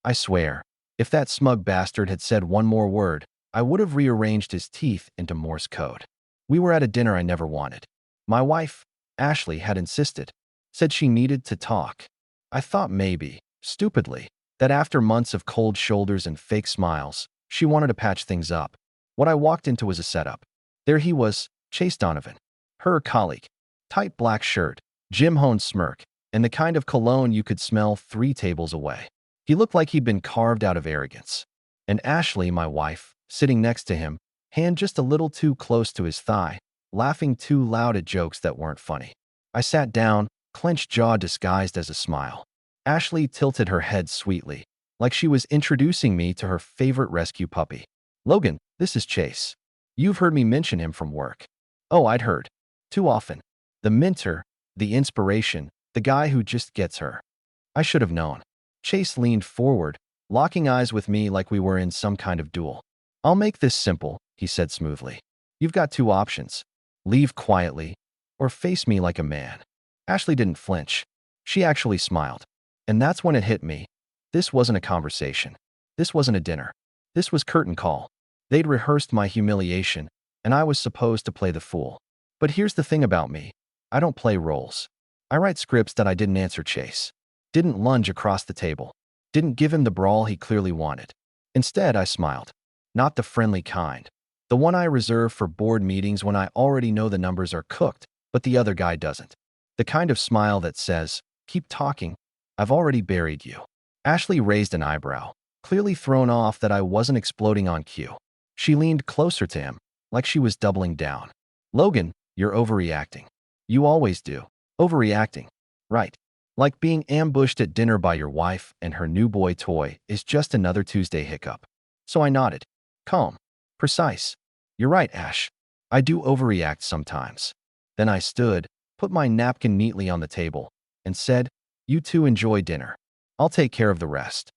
I swear, if that smug bastard had said one more word, I would have rearranged his teeth into Morse code. We were at a dinner I never wanted. My wife, Ashley, had insisted, said she needed to talk. I thought maybe, stupidly, that after months of cold shoulders and fake smiles, she wanted to patch things up. What I walked into was a setup. There he was, Chase Donovan, her colleague. Tight black shirt, Jim Hohn's smirk, and the kind of cologne you could smell 3 tables away. He looked like he'd been carved out of arrogance. And Ashley, my wife, sitting next to him, hand just a little too close to his thigh, laughing too loud at jokes that weren't funny. I sat down, clenched jaw disguised as a smile. Ashley tilted her head sweetly, like she was introducing me to her favorite rescue puppy. Logan, this is Chase. You've heard me mention him from work. Oh, I'd heard. Too often. The mentor, the inspiration, the guy who just gets her. I should have known. Chase leaned forward, locking eyes with me like we were in some kind of duel. I'll make this simple, he said smoothly. You've got 2 options. Leave quietly, or face me like a man. Ashley didn't flinch. She actually smiled. And that's when it hit me. This wasn't a conversation. This wasn't a dinner. This was curtain call. They'd rehearsed my humiliation, and I was supposed to play the fool. But here's the thing about me. I don't play roles. I write scripts that I didn't answer Chase. Didn't lunge across the table. Didn't give him the brawl he clearly wanted. Instead, I smiled. Not the friendly kind. The one I reserve for board meetings when I already know the numbers are cooked, but the other guy doesn't. The kind of smile that says, keep talking, I've already buried you. Ashley raised an eyebrow, clearly thrown off that I wasn't exploding on cue. She leaned closer to him, like she was doubling down. Logan, you're overreacting. You always do. Overreacting. Right. Like being ambushed at dinner by your wife and her new boy toy is just another Tuesday hiccup. So I nodded. Calm. Precise. You're right, Ash. I do overreact sometimes. Then I stood, put my napkin neatly on the table, and said, you two enjoy dinner. I'll take care of the rest.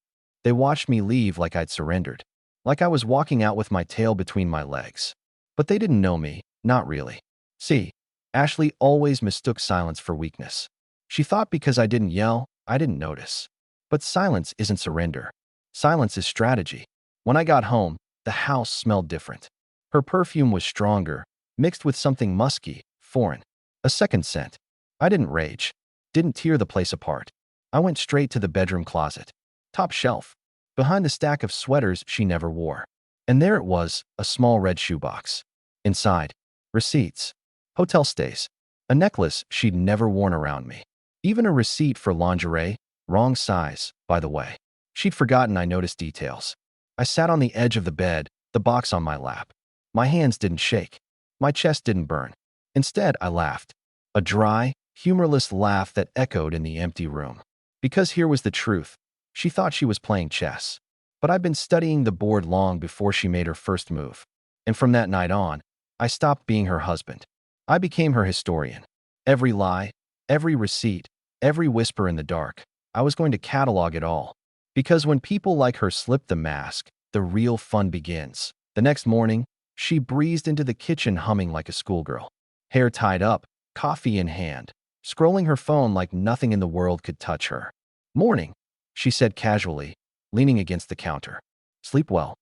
They watched me leave like I'd surrendered, like I was walking out with my tail between my legs. But they didn't know me, not really. See, Ashley always mistook silence for weakness. She thought because I didn't yell, I didn't notice. But silence isn't surrender. Silence is strategy. When I got home, the house smelled different. Her perfume was stronger, mixed with something musky, foreign. A second scent. I didn't rage. Didn't tear the place apart. I went straight to the bedroom closet. Top shelf. Behind the stack of sweaters she never wore. And there it was, a small red shoebox. Inside, receipts. Hotel stays. A necklace she'd never worn around me. Even a receipt for lingerie, wrong size, by the way. She'd forgotten I noticed details. I sat on the edge of the bed, the box on my lap. My hands didn't shake. My chest didn't burn. Instead, I laughed. A dry, humorless laugh that echoed in the empty room. Because here was the truth. She thought she was playing chess. But I'd been studying the board long before she made her first move. And from that night on, I stopped being her husband. I became her historian. Every lie, every receipt, every whisper in the dark, I was going to catalog it all. Because when people like her slip the mask, the real fun begins. The next morning, she breezed into the kitchen humming like a schoolgirl. Hair tied up, coffee in hand, scrolling her phone like nothing in the world could touch her. Morning, she said casually, leaning against the counter. Sleep well.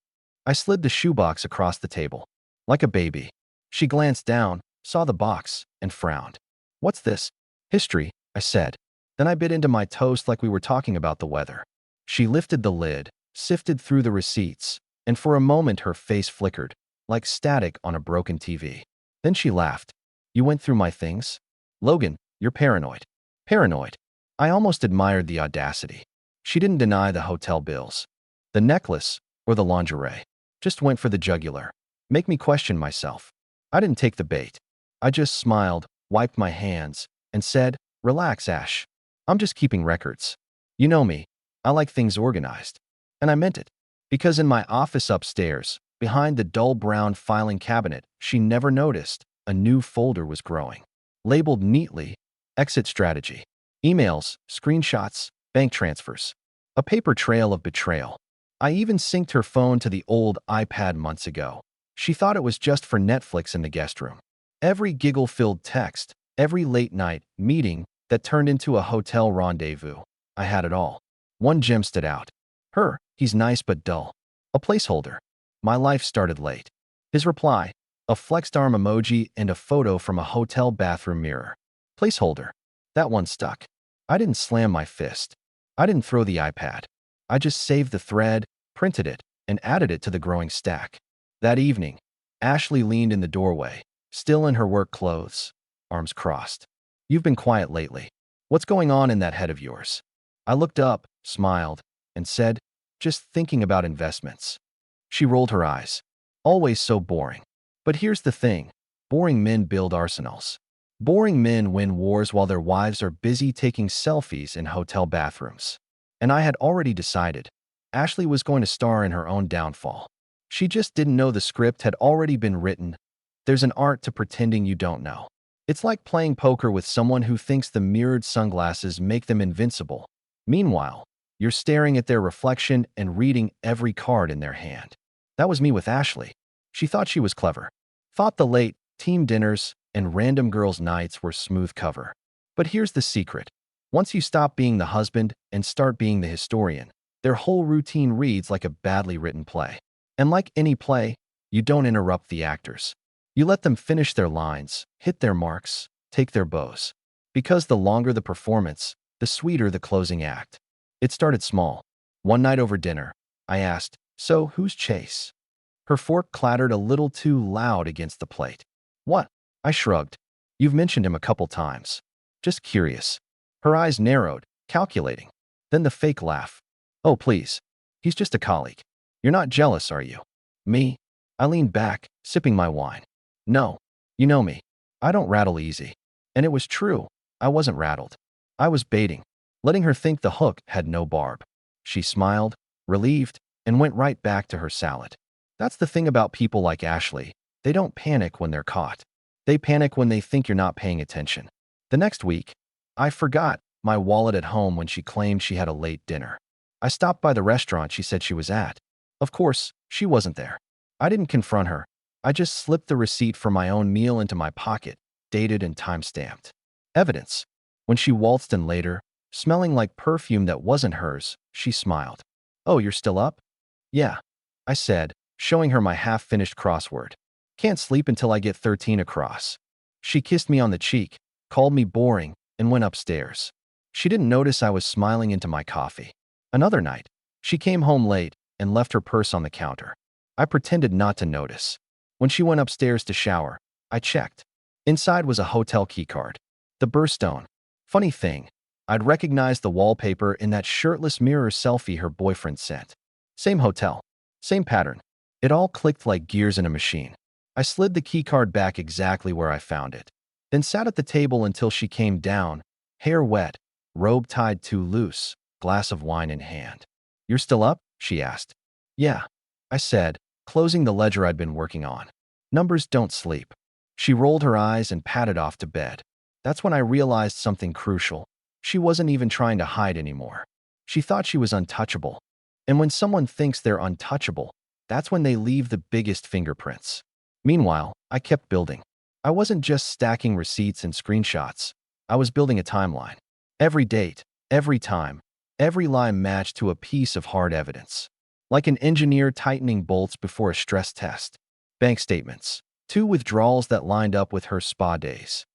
I slid the shoebox across the table. Like a baby. She glanced down, saw the box, and frowned. What's this? History, I said. Then I bit into my toast like we were talking about the weather. She lifted the lid, sifted through the receipts, and for a moment her face flickered, like static on a broken TV. Then she laughed. You went through my things? Logan, you're paranoid. Paranoid. I almost admired the audacity. She didn't deny the hotel bills. The necklace, or the lingerie, just went for the jugular. Make me question myself. I didn't take the bait. I just smiled, wiped my hands, and said, relax, Ash. I'm just keeping records. You know me. I like things organized. And I meant it. Because in my office upstairs, behind the dull brown filing cabinet she never noticed, a new folder was growing. Labeled neatly, exit strategy. Emails, screenshots, bank transfers. A paper trail of betrayal. I even synced her phone to the old iPad months ago. She thought it was just for Netflix in the guest room. Every giggle-filled text, every late-night meeting that turned into a hotel rendezvous. I had it all. One gem stood out. He's nice but dull. A placeholder. My life started late. His reply, a flexed arm emoji and a photo from a hotel bathroom mirror. Placeholder. That one stuck. I didn't slam my fist. I didn't throw the iPad. I just saved the thread, printed it, and added it to the growing stack. That evening, Ashley leaned in the doorway, still in her work clothes, arms crossed. You've been quiet lately. What's going on in that head of yours? I looked up, smiled, and said, just thinking about investments. She rolled her eyes. Always so boring. But here's the thing. Boring men build arsenals. Boring men win wars while their wives are busy taking selfies in hotel bathrooms. And I had already decided. Ashley was going to star in her own downfall. She just didn't know the script had already been written. There's an art to pretending you don't know. It's like playing poker with someone who thinks the mirrored sunglasses make them invincible. Meanwhile, you're staring at their reflection and reading every card in their hand. That was me with Ashley. She thought she was clever. Thought the late team dinners and random girls' nights were smooth cover. But here's the secret. Once you stop being the husband and start being the historian, their whole routine reads like a badly written play. And like any play, you don't interrupt the actors. You let them finish their lines, hit their marks, take their bows. Because the longer the performance, the sweeter the closing act. It started small. One night over dinner, I asked, "So, who's Chase?" Her fork clattered a little too loud against the plate. "What?" I shrugged. "You've mentioned him a couple times. Just curious." Her eyes narrowed, calculating. Then the fake laugh. "Oh, please. He's just a colleague. You're not jealous, are you?" "Me?" I leaned back, sipping my wine. "No. You know me. I don't rattle easy." And it was true. I wasn't rattled. I was baiting, letting her think the hook had no barb. She smiled, relieved, and went right back to her salad. That's the thing about people like Ashley. They don't panic when they're caught. They panic when they think you're not paying attention. The next week, I forgot my wallet at home when she claimed she had a late dinner. I stopped by the restaurant she said she was at. Of course, she wasn't there. I didn't confront her. I just slipped the receipt for my own meal into my pocket, dated and time-stamped. Evidence. When she waltzed in later, smelling like perfume that wasn't hers, she smiled. "Oh, you're still up?" "Yeah," I said, showing her my half-finished crossword. "Can't sleep until I get 13 across." She kissed me on the cheek, called me boring, and went upstairs. She didn't notice I was smiling into my coffee. Another night, she came home late and left her purse on the counter. I pretended not to notice. When she went upstairs to shower, I checked. Inside was a hotel keycard. The birthstone. Funny thing, I'd recognized the wallpaper in that shirtless mirror selfie her boyfriend sent. Same hotel. Same pattern. It all clicked like gears in a machine. I slid the keycard back exactly where I found it, then sat at the table until she came down, hair wet, robe tied too loose, glass of wine in hand. "You're still up?" she asked. "Yeah," I said, closing the ledger I'd been working on. Numbers don't sleep. She rolled her eyes and padded off to bed. That's when I realized something crucial. She wasn't even trying to hide anymore. She thought she was untouchable. And when someone thinks they're untouchable, that's when they leave the biggest fingerprints. Meanwhile, I kept building. I wasn't just stacking receipts and screenshots. I was building a timeline. Every date, every time, every line matched to a piece of hard evidence. Like an engineer tightening bolts before a stress test. Bank statements. 2 withdrawals that lined up with her spa days.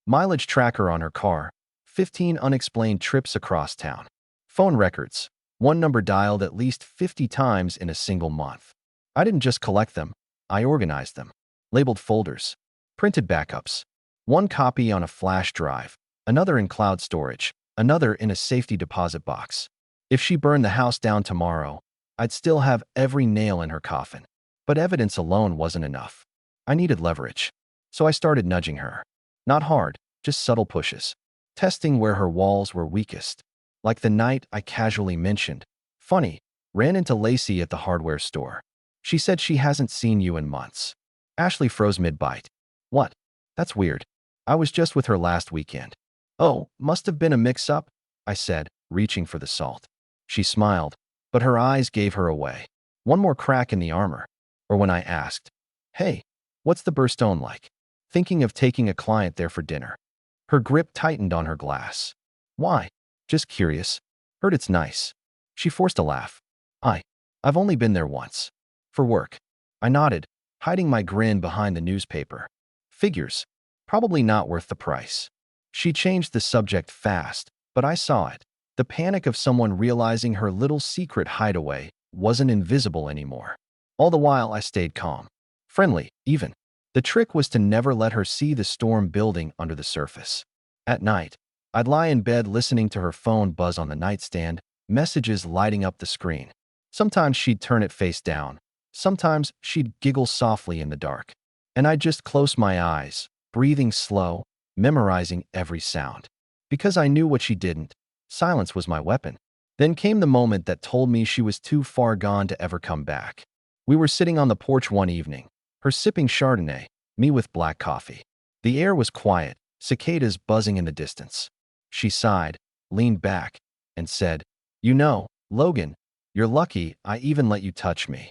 Mileage tracker on her car. 15 unexplained trips across town. Phone records. 1 number dialed at least 50 times in a single month. I didn't just collect them. I organized them. Labeled folders. Printed backups. 1 copy on a flash drive. Another in cloud storage. Another in a safety deposit box. If she burned the house down tomorrow, I'd still have every nail in her coffin. But evidence alone wasn't enough. I needed leverage. So I started nudging her. Not hard, just subtle pushes. Testing where her walls were weakest. Like the night I casually mentioned. Funny, ran into Lacey at the hardware store. She said she hasn't seen you in months. Ashley froze mid-bite. "What? That's weird. I was just with her last weekend." "Oh, must have been a mix-up," I said, reaching for the salt. She smiled, but her eyes gave her away. One more crack in the armor. Or when I asked, "Hey, what's the birthstone like?" Thinking of taking a client there for dinner. Her grip tightened on her glass. "Why?" "Just curious. Heard it's nice." She forced a laugh. I. I've only been there once. For work. I nodded, hiding my grin behind the newspaper. Figures. Probably not worth the price. She changed the subject fast, but I saw it. The panic of someone realizing her little secret hideaway wasn't invisible anymore. All the while, I stayed calm. Friendly, even. The trick was to never let her see the storm building under the surface. At night, I'd lie in bed listening to her phone buzz on the nightstand, messages lighting up the screen. Sometimes she'd turn it face down. Sometimes she'd giggle softly in the dark. And I'd just close my eyes, breathing slow, memorizing every sound. Because I knew what she didn't. Silence was my weapon. Then came the moment that told me she was too far gone to ever come back. We were sitting on the porch one evening, her sipping Chardonnay, me with black coffee. The air was quiet, cicadas buzzing in the distance. She sighed, leaned back, and said, "You know, Logan, you're lucky I even let you touch me."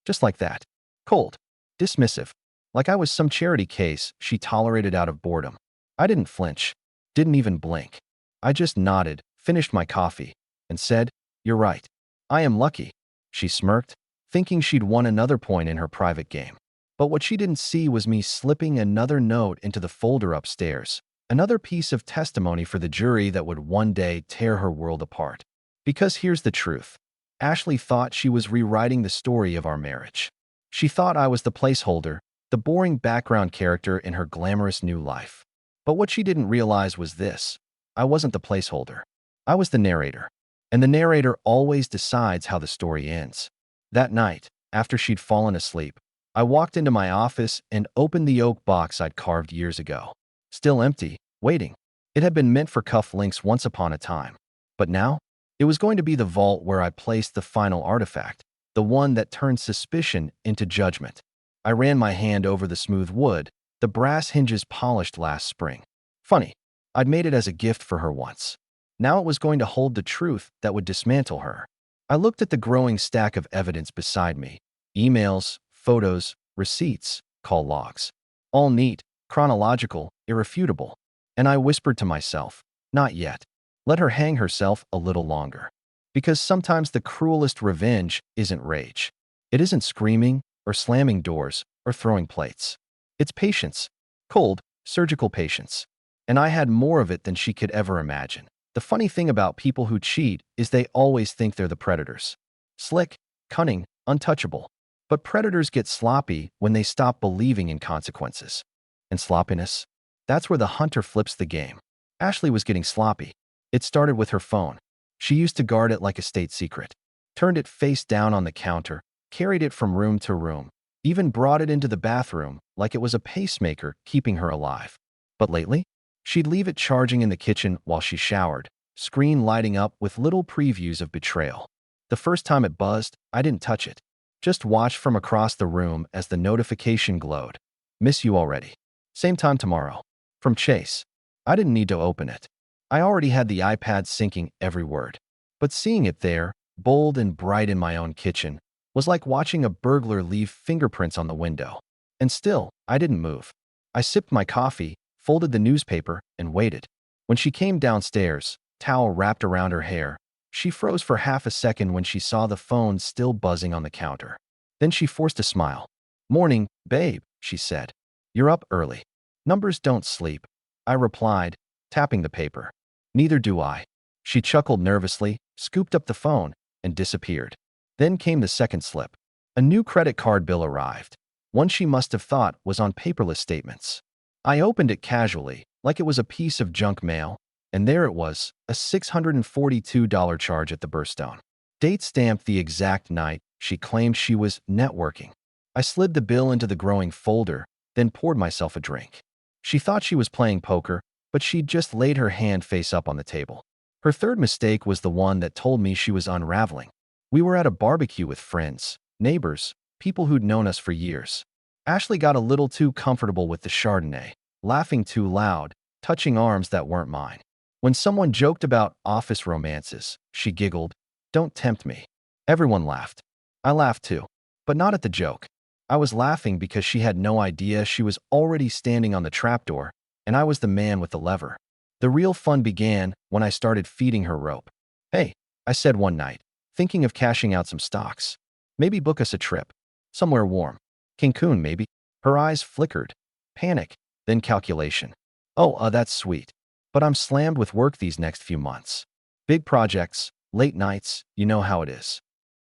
Just like that. Cold. Dismissive. Like I was some charity case she tolerated out of boredom. I didn't flinch. Didn't even blink. I just nodded, finished my coffee, and said, "You're right. I am lucky." She smirked, thinking she'd won another point in her private game. But what she didn't see was me slipping another note into the folder upstairs, another piece of testimony for the jury that would one day tear her world apart. Because here's the truth. Ashley thought she was rewriting the story of our marriage. She thought I was the placeholder, the boring background character in her glamorous new life. But what she didn't realize was this. I wasn't the placeholder. I was the narrator. And the narrator always decides how the story ends. That night, after she'd fallen asleep, I walked into my office and opened the oak box I'd carved years ago. Still empty, waiting. It had been meant for cufflinks once upon a time. But now, it was going to be the vault where I placed the final artifact, the one that turned suspicion into judgment. I ran my hand over the smooth wood, the brass hinges polished last spring. Funny, I'd made it as a gift for her once. Now it was going to hold the truth that would dismantle her. I looked at the growing stack of evidence beside me. Emails, photos, receipts, call logs. All neat, chronological, irrefutable. And I whispered to myself, not yet. Let her hang herself a little longer. Because sometimes the cruelest revenge isn't rage. It isn't screaming, or slamming doors, or throwing plates. It's patience. Cold, surgical patience. And I had more of it than she could ever imagine. The funny thing about people who cheat is they always think they're the predators. Slick, cunning, untouchable. But predators get sloppy when they stop believing in consequences. And sloppiness? That's where the hunter flips the game. Ashley was getting sloppy. It started with her phone. She used to guard it like a state secret. Turned it face down on the counter, carried it from room to room, even brought it into the bathroom like it was a pacemaker keeping her alive. But lately, she'd leave it charging in the kitchen while she showered, screen lighting up with little previews of betrayal. The first time it buzzed, I didn't touch it. Just watched from across the room as the notification glowed. Miss you already. Same time tomorrow. From Chase. I didn't need to open it. I already had the iPad syncing every word. But seeing it there, bold and bright in my own kitchen, was like watching a burglar leave fingerprints on the window. And still, I didn't move. I sipped my coffee, folded the newspaper, and waited. When she came downstairs, towel wrapped around her hair, she froze for half a second when she saw the phone still buzzing on the counter. Then she forced a smile. "Morning, babe," she said. "You're up early." "Numbers don't sleep," I replied, tapping the paper. "Neither do I." She chuckled nervously, scooped up the phone, and disappeared. Then came the second slip. A new credit card bill arrived. One she must have thought was on paperless statements. I opened it casually, like it was a piece of junk mail, and there it was, a $642 charge at the birthstone. Date stamped the exact night she claimed she was networking. I slid the bill into the growing folder, then poured myself a drink. She thought she was playing poker, but she'd just laid her hand face up on the table. Her third mistake was the one that told me she was unraveling. We were at a barbecue with friends, neighbors, people who'd known us for years. Ashley got a little too comfortable with the Chardonnay, laughing too loud, touching arms that weren't mine. When someone joked about office romances, she giggled, "Don't tempt me." Everyone laughed. I laughed too, but not at the joke. I was laughing because she had no idea she was already standing on the trapdoor, and I was the man with the lever. The real fun began when I started feeding her rope. "Hey," I said one night, Thinking of cashing out some stocks. Maybe book us a trip. Somewhere warm. Cancun, maybe. Her eyes flickered. Panic, then calculation. Oh, that's sweet. But I'm slammed with work these next few months. Big projects, late nights, you know how it is.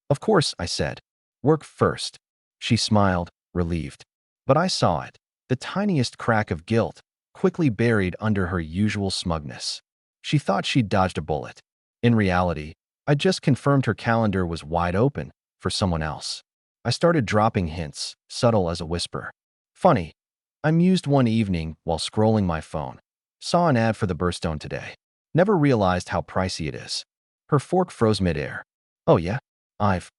Of course, I said. Work first. She smiled, relieved. But I saw it. The tiniest crack of guilt, quickly buried under her usual smugness. She thought she'd dodged a bullet. In reality, I just confirmed her calendar was wide open for someone else. I started dropping hints, subtle as a whisper. Funny. I mused one evening while scrolling my phone. Saw an ad for the birthstone today. Never realized how pricey it is. Her fork froze midair. Oh yeah? I've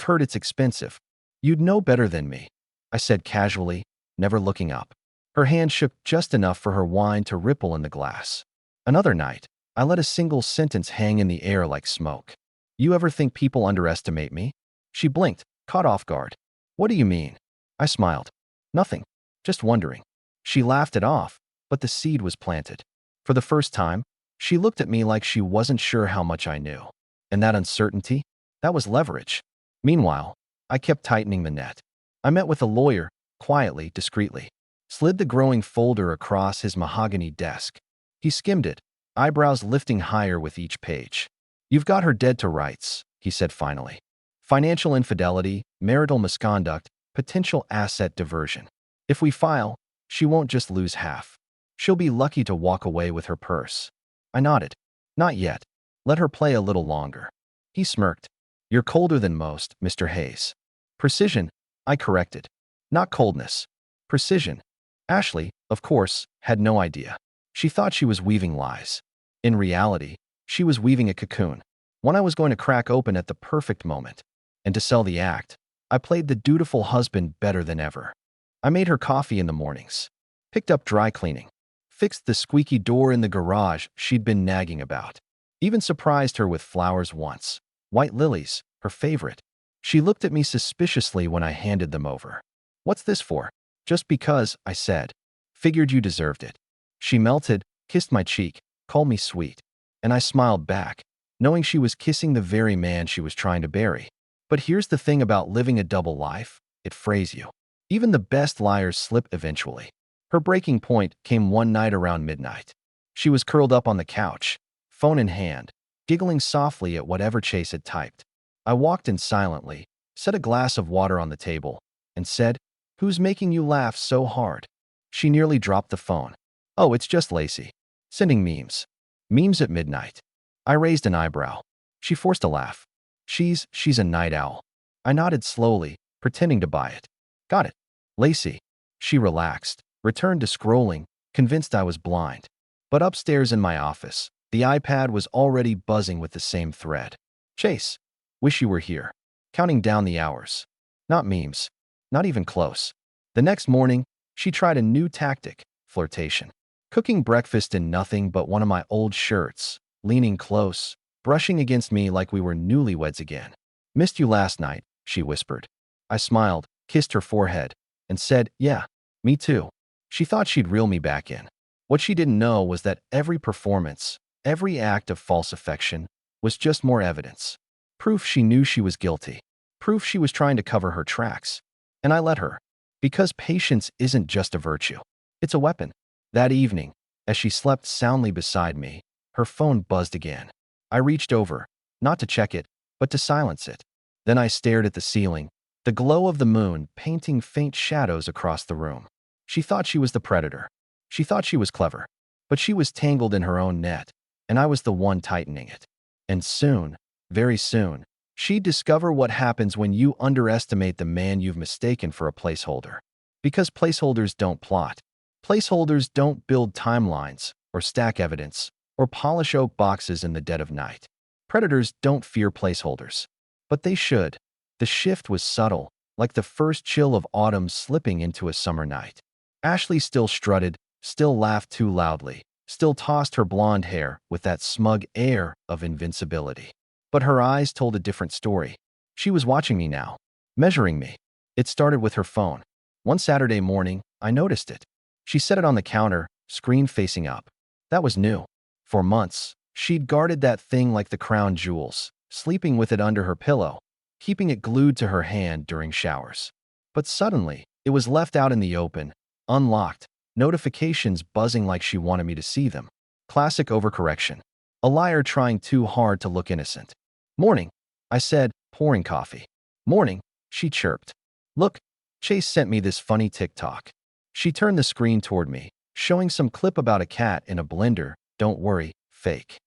heard it's expensive. You'd know better than me, I said casually, never looking up. Her hand shook just enough for her wine to ripple in the glass. Another night, I let a single sentence hang in the air like smoke. You ever think people underestimate me? She blinked, caught off guard. What do you mean? I smiled. Nothing. Just wondering. She laughed it off, but the seed was planted. For the first time, she looked at me like she wasn't sure how much I knew. And that uncertainty? That was leverage. Meanwhile, I kept tightening the net. I met with a lawyer, quietly, discreetly. Slid the growing folder across his mahogany desk. He skimmed it, eyebrows lifting higher with each page. You've got her dead to rights, he said finally. Financial infidelity, marital misconduct, potential asset diversion. If we file, she won't just lose half. She'll be lucky to walk away with her purse. I nodded. Not yet. Let her play a little longer. He smirked. You're colder than most, Mr. Hayes. Precision, I corrected. Not coldness. Precision. Ashley, of course, had no idea. She thought she was weaving lies. In reality, she was weaving a cocoon, one I was going to crack open at the perfect moment. And to sell the act, I played the dutiful husband better than ever. I made her coffee in the mornings, picked up dry cleaning, fixed the squeaky door in the garage she'd been nagging about, even surprised her with flowers once. White lilies, her favorite. She looked at me suspiciously when I handed them over. What's this for? Just because, I said. Figured you deserved it. She melted, kissed my cheek, called me sweet. And I smiled back, knowing she was kissing the very man she was trying to bury. But here's the thing about living a double life, it frays you. Even the best liars slip eventually. Her breaking point came one night around midnight. She was curled up on the couch, phone in hand, giggling softly at whatever Chase had typed. I walked in silently, set a glass of water on the table, and said, Who's making you laugh so hard? She nearly dropped the phone. Oh, it's just Lacey. Sending memes. Memes at midnight. I raised an eyebrow. She forced a laugh. She's a night owl. I nodded slowly, pretending to buy it. Got it. Lacey. She relaxed, returned to scrolling, convinced I was blind. But upstairs in my office, the iPad was already buzzing with the same thread. Chase. Wish you were here. Counting down the hours. Not memes. Not even close. The next morning, she tried a new tactic, flirtation. Cooking breakfast in nothing but one of my old shirts, leaning close, brushing against me like we were newlyweds again. Missed you last night, she whispered. I smiled, kissed her forehead, and said, Yeah, me too. She thought she'd reel me back in. What she didn't know was that every performance, every act of false affection, was just more evidence. Proof she knew she was guilty. Proof she was trying to cover her tracks. And I let her. Because patience isn't just a virtue. It's a weapon. That evening, as she slept soundly beside me, her phone buzzed again. I reached over, not to check it, but to silence it. Then I stared at the ceiling, the glow of the moon painting faint shadows across the room. She thought she was the predator. She thought she was clever. But she was tangled in her own net, and I was the one tightening it. And soon, very soon, she'd discover what happens when you underestimate the man you've mistaken for a placeholder. Because placeholders don't plot. Placeholders don't build timelines, or stack evidence, or polish oak boxes in the dead of night. Predators don't fear placeholders. But they should. The shift was subtle, like the first chill of autumn slipping into a summer night. Ashley still strutted, still laughed too loudly, still tossed her blonde hair with that smug air of invincibility. But her eyes told a different story. She was watching me now, measuring me. It started with her phone. One Saturday morning, I noticed it. She set it on the counter, screen facing up. That was new. For months, she'd guarded that thing like the crown jewels, sleeping with it under her pillow, keeping it glued to her hand during showers. But suddenly, it was left out in the open, unlocked, notifications buzzing like she wanted me to see them. Classic overcorrection. A liar trying too hard to look innocent. "Morning," I said, pouring coffee. "Morning," she chirped. "Look, Chase sent me this funny TikTok." She turned the screen toward me, showing some clip about a cat in a blender. "Don't worry, fake."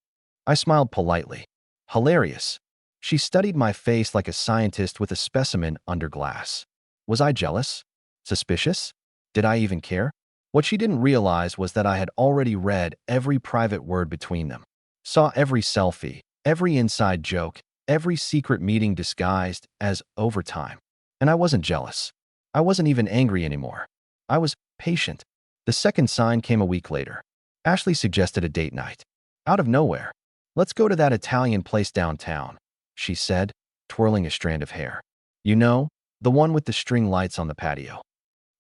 I smiled politely. Hilarious. She studied my face like a scientist with a specimen under glass. Was I jealous? Suspicious? Did I even care? What she didn't realize was that I had already read every private word between them, saw every selfie, every inside joke, every secret meeting disguised as overtime. And I wasn't jealous. I wasn't even angry anymore. I was patient. The second sign came a week later. Ashley suggested a date night. Out of nowhere. "Let's go to that Italian place downtown," she said, twirling a strand of hair. "You know, the one with the string lights on the patio."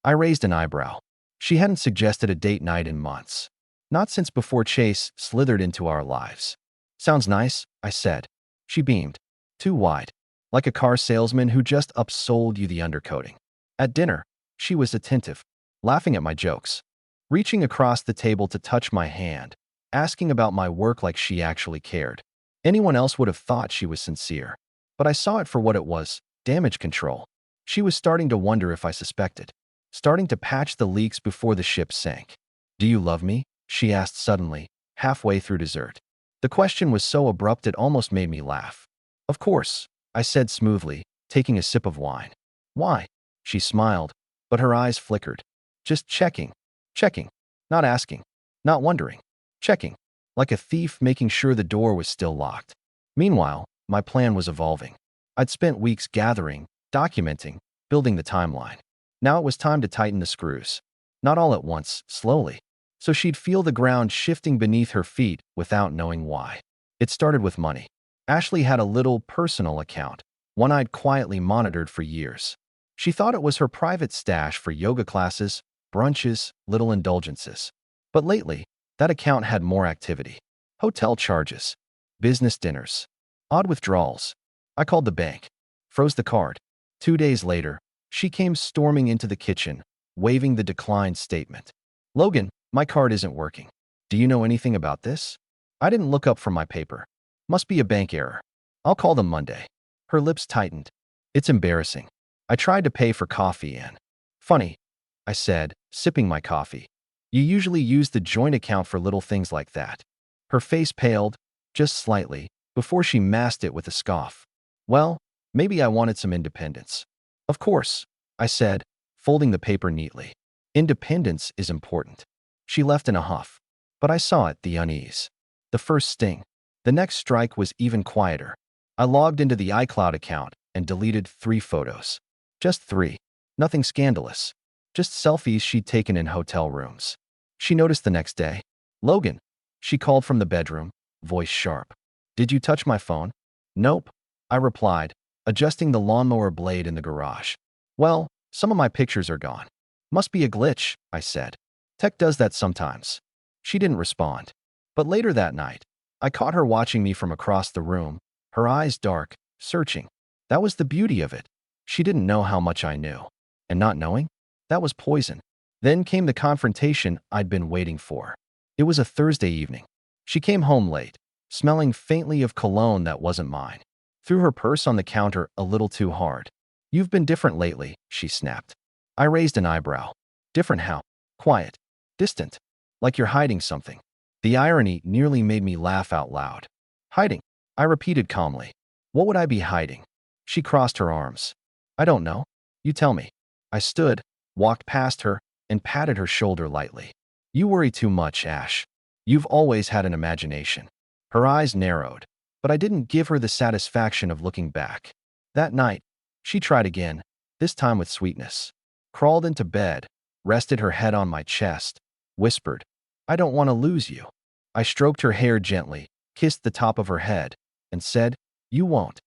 I raised an eyebrow. She hadn't suggested a date night in months. Not since before Chase slithered into our lives. "Sounds nice," I said. She beamed. "Too wide. Like a car salesman who just upsold you the undercoating." At dinner, she was attentive, laughing at my jokes, reaching across the table to touch my hand, asking about my work like she actually cared. Anyone else would have thought she was sincere. But I saw it for what it was, damage control. She was starting to wonder if I suspected, starting to patch the leaks before the ship sank. "Do you love me?" she asked suddenly, halfway through dessert. The question was so abrupt it almost made me laugh. "Of course," I said smoothly, taking a sip of wine. "Why?" She smiled, but her eyes flickered. "Just checking. Checking. Not asking. Not wondering. Checking. Like a thief making sure the door was still locked." Meanwhile, my plan was evolving. I'd spent weeks gathering, documenting, building the timeline. Now it was time to tighten the screws. Not all at once, slowly. So she'd feel the ground shifting beneath her feet without knowing why. It started with money. Ashley had a little personal account, one I'd quietly monitored for years. She thought it was her private stash for yoga classes, brunches, little indulgences. But lately, that account had more activity. Hotel charges, business dinners, odd withdrawals. I called the bank, froze the card. 2 days later, she came storming into the kitchen, waving the declined statement. "Logan, my card isn't working. Do you know anything about this?" I didn't look up from my paper. "Must be a bank error. I'll call them Monday." Her lips tightened. "It's embarrassing. I tried to pay for coffee and—" "Funny," I said, sipping my coffee. "You usually use the joint account for little things like that." Her face paled, just slightly, before she masked it with a scoff. "Well, maybe I wanted some independence." "Of course," I said, folding the paper neatly. "Independence is important." She left in a huff. But I saw it, the unease. The first sting. The next strike was even quieter. I logged into the iCloud account and deleted 3 photos. Just 3. Nothing scandalous. Just selfies she'd taken in hotel rooms. She noticed the next day. "Logan," she called from the bedroom, voice sharp. "Did you touch my phone?" "Nope," I replied, adjusting the lawnmower blade in the garage. "Well, some of my pictures are gone." "Must be a glitch," I said. "Tech does that sometimes." She didn't respond. But later that night, I caught her watching me from across the room, her eyes dark, searching. That was the beauty of it. She didn't know how much I knew. And not knowing? That was poison. Then came the confrontation I'd been waiting for. It was a Thursday evening. She came home late, smelling faintly of cologne that wasn't mine. Threw her purse on the counter a little too hard. "You've been different lately," she snapped. I raised an eyebrow. "Different how?" "Quiet. Distant. Like you're hiding something." The irony nearly made me laugh out loud. "Hiding?" I repeated calmly. "What would I be hiding?" She crossed her arms. "I don't know. You tell me." I stood, walked past her, and patted her shoulder lightly. "You worry too much, Ash. You've always had an imagination." Her eyes narrowed, but I didn't give her the satisfaction of looking back. That night, she tried again, this time with sweetness. Crawled into bed, rested her head on my chest, whispered, "I don't want to lose you." I stroked her hair gently, kissed the top of her head, and said, "You won't."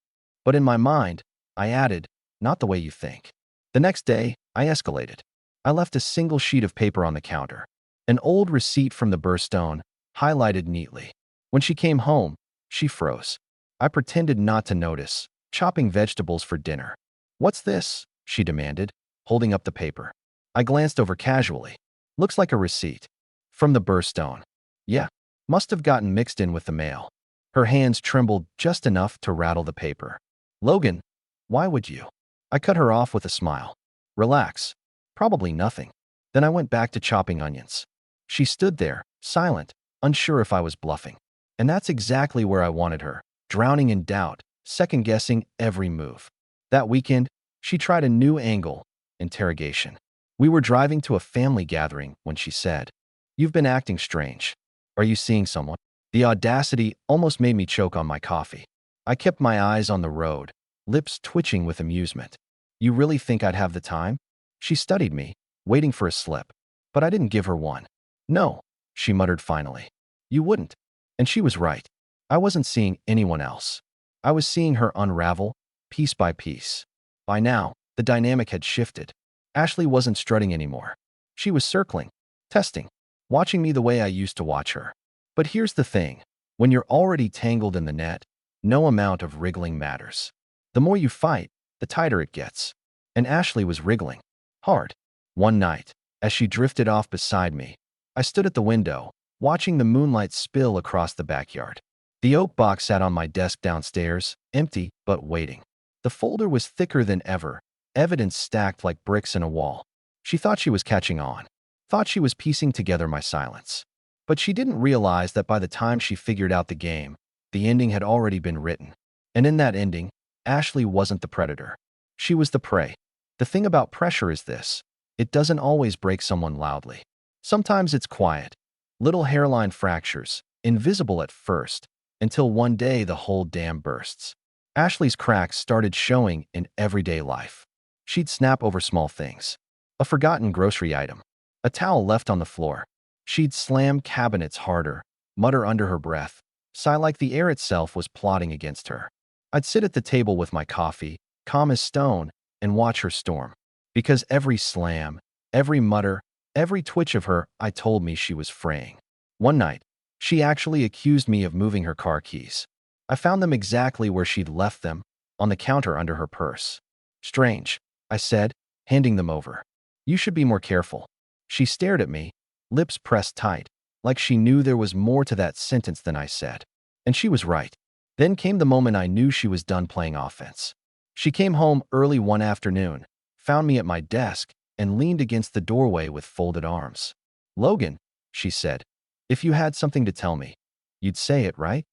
But in my mind, I added, "Not the way you think." The next day, I escalated. I left a single sheet of paper on the counter, an old receipt from the Burstone, highlighted neatly. When she came home, she froze. I pretended not to notice, chopping vegetables for dinner. "What's this?" she demanded, holding up the paper. I glanced over casually. "Looks like a receipt." "From the Burstone." "Yeah, must have gotten mixed in with the mail." Her hands trembled just enough to rattle the paper. "Logan, why would you?" I cut her off with a smile. "Relax. Probably nothing." Then I went back to chopping onions. She stood there, silent, unsure if I was bluffing. And that's exactly where I wanted her, drowning in doubt, second-guessing every move. That weekend, she tried a new angle, interrogation. We were driving to a family gathering when she said, "You've been acting strange. Are you seeing someone?" The audacity almost made me choke on my coffee. I kept my eyes on the road, lips twitching with amusement. "You really think I'd have the time?" She studied me, waiting for a slip. But I didn't give her one. "No," she muttered finally. "You wouldn't." And she was right. I wasn't seeing anyone else. I was seeing her unravel, piece by piece. By now, the dynamic had shifted. Ashley wasn't strutting anymore. She was circling, testing, watching me the way I used to watch her. But here's the thing. When you're already tangled in the net, no amount of wriggling matters. The more you fight, the tighter it gets. And Ashley was wriggling. Hard. One night, as she drifted off beside me, I stood at the window, watching the moonlight spill across the backyard. The oak box sat on my desk downstairs, empty but waiting. The folder was thicker than ever, evidence stacked like bricks in a wall. She thought she was catching on, thought she was piecing together my silence. But she didn't realize that by the time she figured out the game, the ending had already been written. And in that ending, Ashley wasn't the predator. She was the prey. The thing about pressure is this. It doesn't always break someone loudly. Sometimes it's quiet. Little hairline fractures, invisible at first, until one day the whole dam bursts. Ashley's cracks started showing in everyday life. She'd snap over small things. A forgotten grocery item. A towel left on the floor. She'd slam cabinets harder, mutter under her breath, sigh like the air itself was plotting against her. I'd sit at the table with my coffee, calm as stone, and watch her storm. Because every slam, every mutter, every twitch of her told me she was fraying. One night, she actually accused me of moving her car keys. I found them exactly where she'd left them, on the counter under her purse. "Strange," I said, handing them over. "You should be more careful." She stared at me, lips pressed tight, like she knew there was more to that sentence than I said. And she was right. Then came the moment I knew she was done playing offense. She came home early one afternoon, found me at my desk, and leaned against the doorway with folded arms. "Logan," she said, "if you had something to tell me, you'd say it, right?"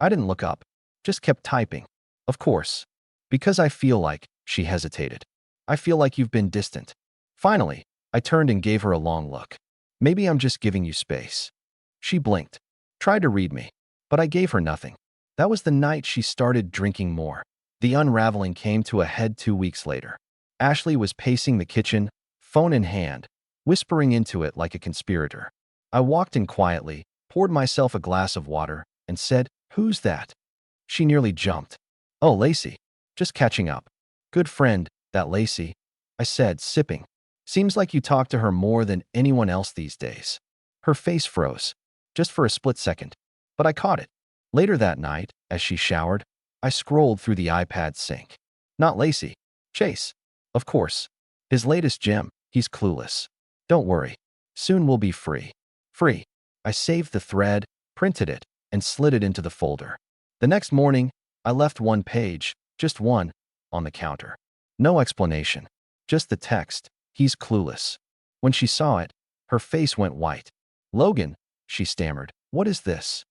I didn't look up, just kept typing. "Of course. Because I feel like," she hesitated. "I feel like you've been distant." Finally, I turned and gave her a long look. "Maybe I'm just giving you space." She blinked, tried to read me, but I gave her nothing. That was the night she started drinking more. The unraveling came to a head 2 weeks later. Ashley was pacing the kitchen, phone in hand, whispering into it like a conspirator. I walked in quietly, poured myself a glass of water, and said, "Who's that?" She nearly jumped. "Oh, Lacey. Just catching up. Good friend, that Lacey," I said, sipping. "Seems like you talk to her more than anyone else these days." Her face froze, just for a split second, but I caught it. Later that night, as she showered, I scrolled through the iPad sync. Not Lacey. Chase. Of course. His latest gem. He's clueless. Don't worry. Soon we'll be free. Free. I saved the thread, printed it, and slid it into the folder. The next morning, I left one page, just one, on the counter. No explanation. Just the text. He's clueless. When she saw it, her face went white. "Logan," she stammered, "what is this?"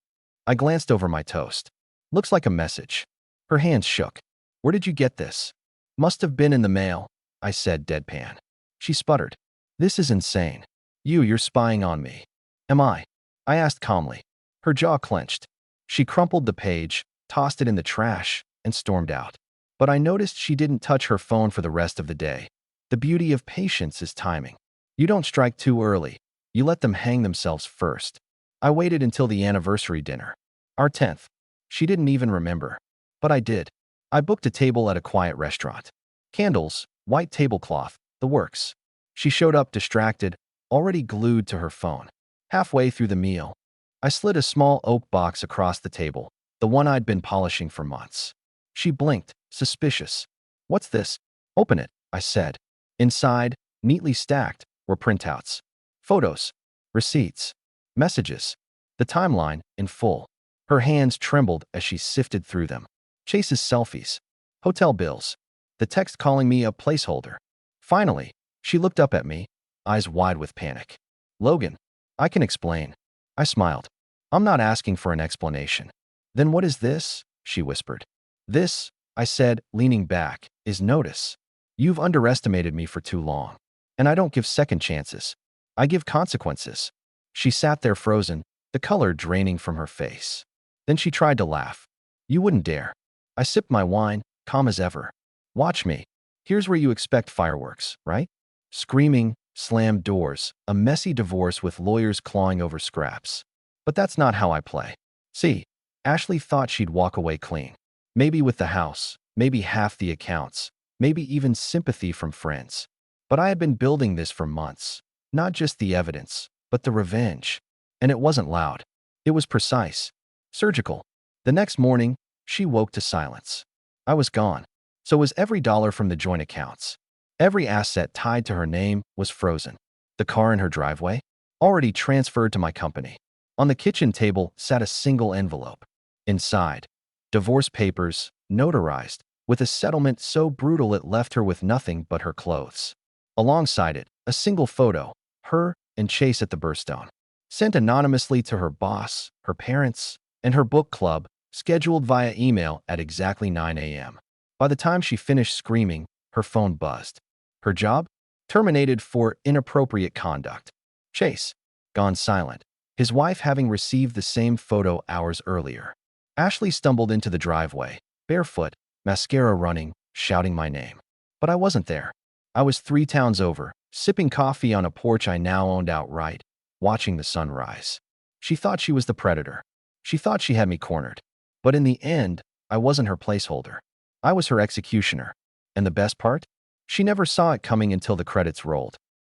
I glanced over my toast. "Looks like a message." Her hands shook. "Where did you get this?" "Must have been in the mail," I said deadpan. She sputtered. "This is insane. You're spying on me." "Am I?" I asked calmly. Her jaw clenched. She crumpled the page, tossed it in the trash, and stormed out. But I noticed she didn't touch her phone for the rest of the day. The beauty of patience is timing. You don't strike too early. You let them hang themselves first. I waited until the anniversary dinner. Our 10th. She didn't even remember. But I did. I booked a table at a quiet restaurant. Candles, white tablecloth, the works. She showed up distracted, already glued to her phone. Halfway through the meal, I slid a small oak box across the table, the one I'd been polishing for months. She blinked, suspicious. What's this? Open it, I said. Inside, neatly stacked, were printouts, photos, receipts, messages, the timeline in full. Her hands trembled as she sifted through them. Chase's selfies, hotel bills, the text calling me a placeholder. Finally, she looked up at me, eyes wide with panic. Logan, I can explain. I smiled. I'm not asking for an explanation. Then what is this? She whispered. This, I said, leaning back, is notice. You've underestimated me for too long. And I don't give second chances. I give consequences. She sat there frozen, the color draining from her face. Then she tried to laugh. You wouldn't dare. I sipped my wine, calm as ever. Watch me. Here's where you expect fireworks, right? Screaming, slammed doors, a messy divorce with lawyers clawing over scraps. But that's not how I play. See, Ashley thought she'd walk away clean. Maybe with the house, maybe half the accounts, maybe even sympathy from friends. But I had been building this for months. Not just the evidence, but the revenge. And it wasn't loud. It was precise, surgical. The next morning, she woke to silence. I was gone. So was every dollar from the joint accounts. Every asset tied to her name was frozen. The car in her driveway, already transferred to my company. On the kitchen table sat a single envelope. Inside, divorce papers, notarized, with a settlement so brutal it left her with nothing but her clothes. Alongside it, a single photo, her and Chase at the birthstone, sent anonymously to her boss, her parents, and her book club, scheduled via email at exactly 9 a.m. By the time she finished screaming, her phone buzzed. Her job? Terminated for inappropriate conduct. Chase, gone silent, his wife having received the same photo hours earlier. Ashley stumbled into the driveway, barefoot, mascara running, shouting my name. But I wasn't there. I was 3 towns over, sipping coffee on a porch I now owned outright, watching the sun rise. She thought she was the predator. She thought she had me cornered. But in the end, I wasn't her placeholder. I was her executioner. And the best part? She never saw it coming until the credits rolled.